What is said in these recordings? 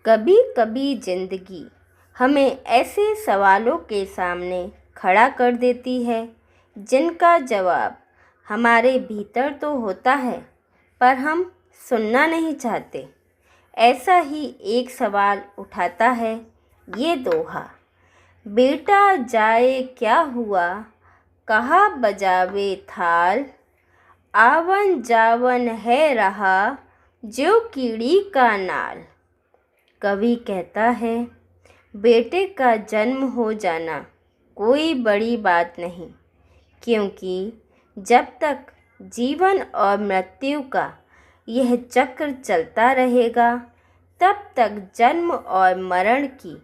कभी कभी जिंदगी हमें ऐसे सवालों के सामने खड़ा कर देती है जिनका जवाब हमारे भीतर तो होता है, पर हम सुनना नहीं चाहते। ऐसा ही एक सवाल उठाता है ये दोहा। बेटा जाए क्या हुआ, कहा बजावे थाल, आवन जावन है रहा, जो कीड़ी का नाल। कवि कहता है बेटे का जन्म हो जाना कोई बड़ी बात नहीं, क्योंकि जब तक जीवन और मृत्यु का यह चक्र चलता रहेगा तब तक जन्म और मरण की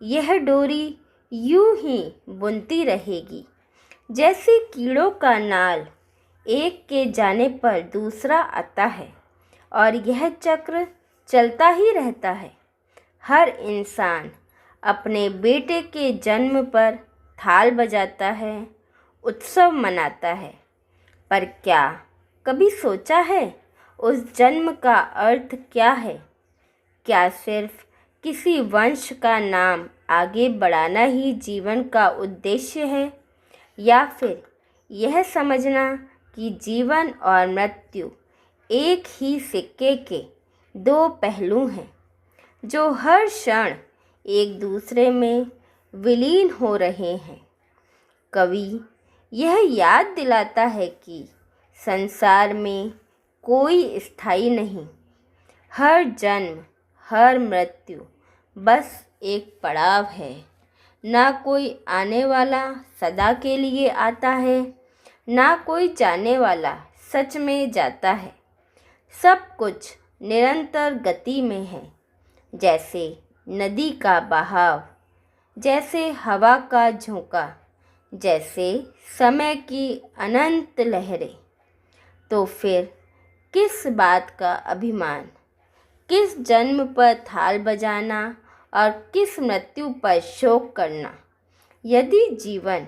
यह डोरी यूं ही बुनती रहेगी। जैसे कीड़ों का नाल एक के जाने पर दूसरा आता है और यह चक्र चलता ही रहता है। हर इंसान अपने बेटे के जन्म पर थाल बजाता है, उत्सव मनाता है, पर क्या कभी सोचा है उस जन्म का अर्थ क्या है? क्या सिर्फ किसी वंश का नाम आगे बढ़ाना ही जीवन का उद्देश्य है, या फिर यह समझना कि जीवन और मृत्यु एक ही सिक्के के दो पहलू हैं, जो हर क्षण एक दूसरे में विलीन हो रहे हैं। कवि यह याद दिलाता है कि संसार में कोई स्थायी नहीं, हर जन्म हर मृत्यु बस एक पड़ाव है। ना कोई आने वाला सदा के लिए आता है, ना कोई जाने वाला सच में जाता है। सब कुछ निरंतर गति में है, जैसे नदी का बहाव, जैसे हवा का झोंका, जैसे समय की अनंत लहरें। तो फिर किस बात का अभिमान, किस जन्म पर थाल बजाना और किस मृत्यु पर शोक करना? यदि जीवन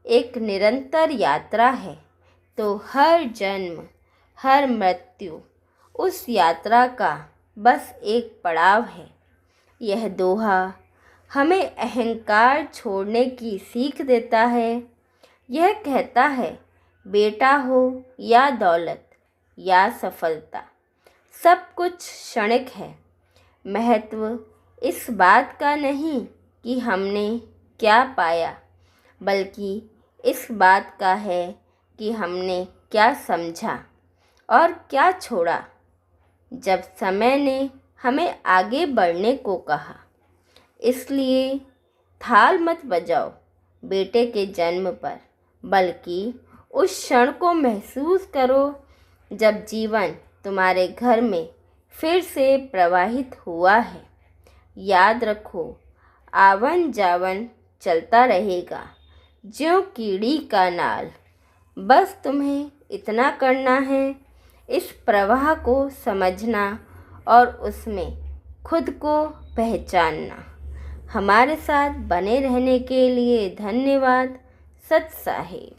एक निरंतर यात्रा है तो हर जन्म हर मृत्यु उस यात्रा का बस एक पड़ाव है। यह दोहा हमें अहंकार छोड़ने की सीख देता है। यह कहता है बेटा हो या दौलत या सफलता, सब कुछ क्षणिक है। महत्व इस बात का नहीं कि हमने क्या पाया, बल्कि इस बात का है कि हमने क्या समझा और क्या छोड़ा जब समय ने हमें आगे बढ़ने को कहा। इसलिए थाल मत बजाओ बेटे के जन्म पर, बल्कि उस क्षण को महसूस करो जब जीवन तुम्हारे घर में फिर से प्रवाहित हुआ है। याद रखो, आवन जावन चलता रहेगा ज्यों कीड़ी का नाल। बस तुम्हें इतना करना है, इस प्रवाह को समझना और उसमें खुद को पहचानना। हमारे साथ बने रहने के लिए धन्यवाद। सत साहिब।